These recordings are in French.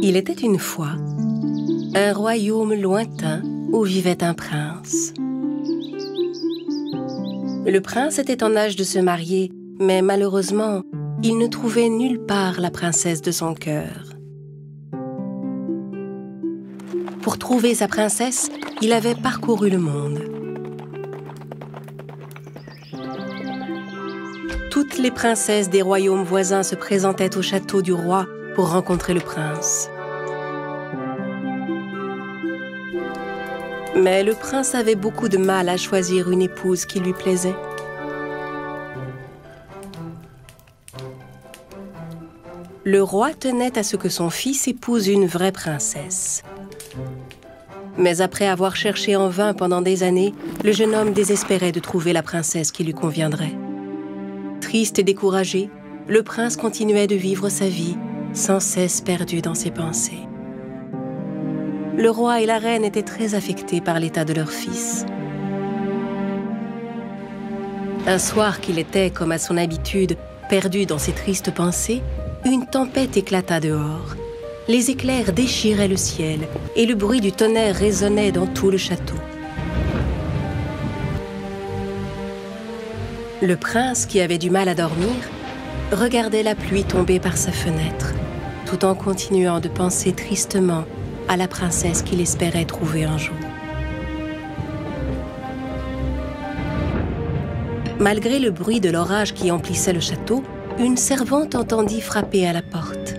Il était une fois un royaume lointain où vivait un prince. Le prince était en âge de se marier, mais malheureusement, il ne trouvait nulle part la princesse de son cœur. Pour trouver sa princesse, il avait parcouru le monde. Toutes les princesses des royaumes voisins se présentaient au château du roi pour rencontrer le prince. Mais le prince avait beaucoup de mal à choisir une épouse qui lui plaisait. Le roi tenait à ce que son fils épouse une vraie princesse. Mais après avoir cherché en vain pendant des années, le jeune homme désespérait de trouver la princesse qui lui conviendrait. Triste et découragé, le prince continuait de vivre sa vie, sans cesse perdu dans ses pensées. Le roi et la reine étaient très affectés par l'état de leur fils. Un soir qu'il était, comme à son habitude, perdu dans ses tristes pensées, une tempête éclata dehors. Les éclairs déchiraient le ciel et le bruit du tonnerre résonnait dans tout le château. Le prince, qui avait du mal à dormir, regardait la pluie tomber par sa fenêtre, tout en continuant de penser tristement à la princesse qu'il espérait trouver un jour. Malgré le bruit de l'orage qui emplissait le château, une servante entendit frapper à la porte.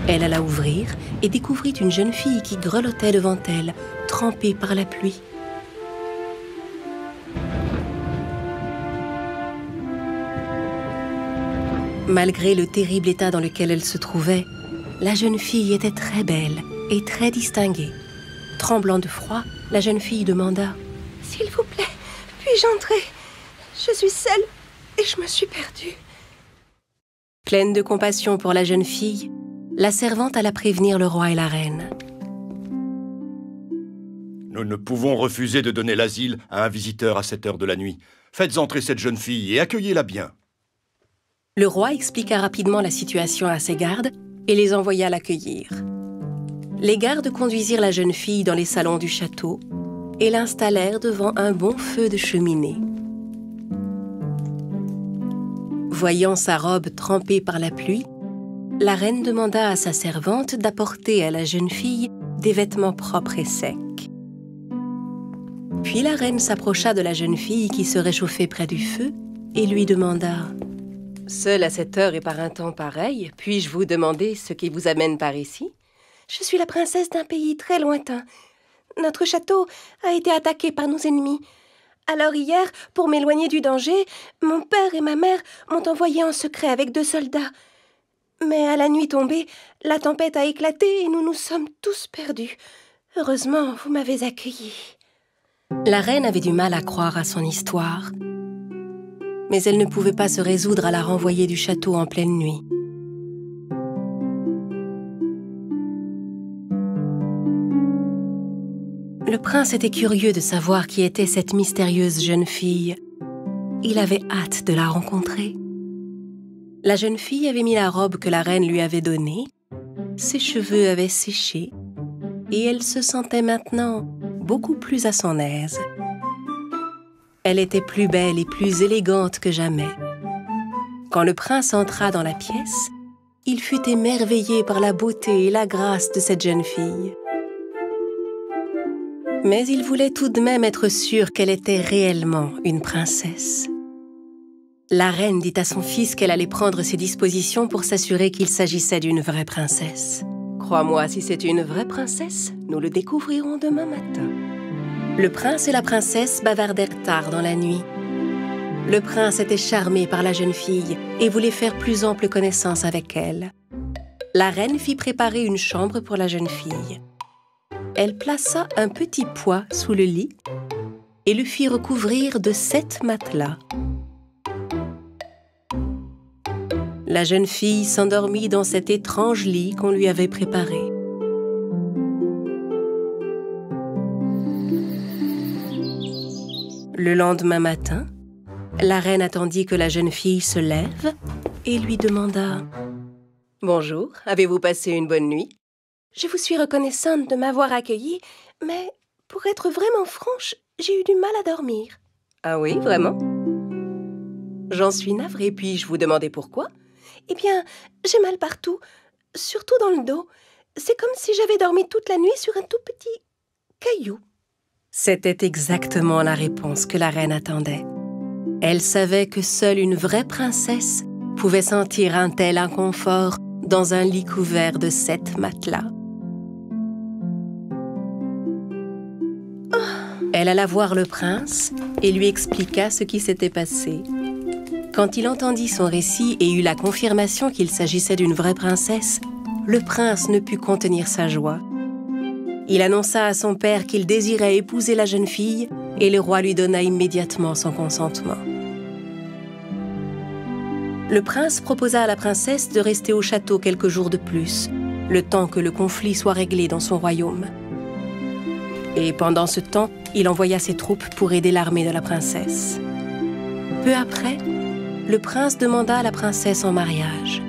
Elle alla ouvrir et découvrit une jeune fille qui grelottait devant elle, trempée par la pluie. Malgré le terrible état dans lequel elle se trouvait, la jeune fille était très belle et très distinguée. Tremblant de froid, la jeune fille demanda « S'il vous plaît, puis-je entrer? Je suis seule et je me suis perdue. » Pleine de compassion pour la jeune fille, la servante alla prévenir le roi et la reine. Nous ne pouvons refuser de donner l'asile à un visiteur à cette heure de la nuit. Faites entrer cette jeune fille et accueillez-la bien. Le roi expliqua rapidement la situation à ses gardes et les envoya l'accueillir. Les gardes conduisirent la jeune fille dans les salons du château et l'installèrent devant un bon feu de cheminée. Voyant sa robe trempée par la pluie, la reine demanda à sa servante d'apporter à la jeune fille des vêtements propres et secs. Puis la reine s'approcha de la jeune fille qui se réchauffait près du feu et lui demanda « Seule à cette heure et par un temps pareil, puis-je vous demander ce qui vous amène par ici? » « Je suis la princesse d'un pays très lointain. Notre château a été attaqué par nos ennemis. Alors hier, pour m'éloigner du danger, mon père et ma mère m'ont envoyé en secret avec 2 soldats. Mais à la nuit tombée, la tempête a éclaté et nous nous sommes tous perdus. Heureusement, vous m'avez accueillie. » La reine avait du mal à croire à son histoire. Mais elle ne pouvait pas se résoudre à la renvoyer du château en pleine nuit. Le prince était curieux de savoir qui était cette mystérieuse jeune fille. Il avait hâte de la rencontrer. La jeune fille avait mis la robe que la reine lui avait donnée, ses cheveux avaient séché, et elle se sentait maintenant beaucoup plus à son aise. Elle était plus belle et plus élégante que jamais. Quand le prince entra dans la pièce, il fut émerveillé par la beauté et la grâce de cette jeune fille. Mais il voulait tout de même être sûr qu'elle était réellement une princesse. La reine dit à son fils qu'elle allait prendre ses dispositions pour s'assurer qu'il s'agissait d'une vraie princesse. « Crois-moi, si c'est une vraie princesse, nous le découvrirons demain matin. » Le prince et la princesse bavardèrent tard dans la nuit. Le prince était charmé par la jeune fille et voulait faire plus ample connaissance avec elle. La reine fit préparer une chambre pour la jeune fille. Elle plaça un petit poids sous le lit et le fit recouvrir de 7 matelas. La jeune fille s'endormit dans cet étrange lit qu'on lui avait préparé. Le lendemain matin, la reine attendit que la jeune fille se lève et lui demanda Bonjour, avez-vous passé une bonne nuit? Je vous suis reconnaissante de m'avoir accueillie, mais pour être vraiment franche, j'ai eu du mal à dormir. Ah oui, vraiment? J'en suis navrée, puis-je vous demander pourquoi? Eh bien, j'ai mal partout, surtout dans le dos. C'est comme si j'avais dormi toute la nuit sur un tout petit caillou. C'était exactement la réponse que la reine attendait. Elle savait que seule une vraie princesse pouvait sentir un tel inconfort dans un lit couvert de 7 matelas. Elle alla voir le prince et lui expliqua ce qui s'était passé. Quand il entendit son récit et eut la confirmation qu'il s'agissait d'une vraie princesse, le prince ne put contenir sa joie. Il annonça à son père qu'il désirait épouser la jeune fille et le roi lui donna immédiatement son consentement. Le prince proposa à la princesse de rester au château quelques jours de plus, le temps que le conflit soit réglé dans son royaume. Et pendant ce temps, il envoya ses troupes pour aider l'armée de la princesse. Peu après, le prince demanda à la princesse en mariage.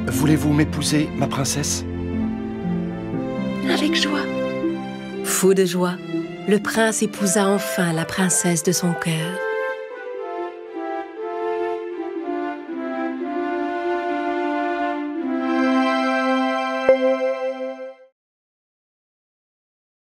« Voulez-vous m'épouser, ma princesse ?» Avec joie. Fou de joie, le prince épousa enfin la princesse de son cœur.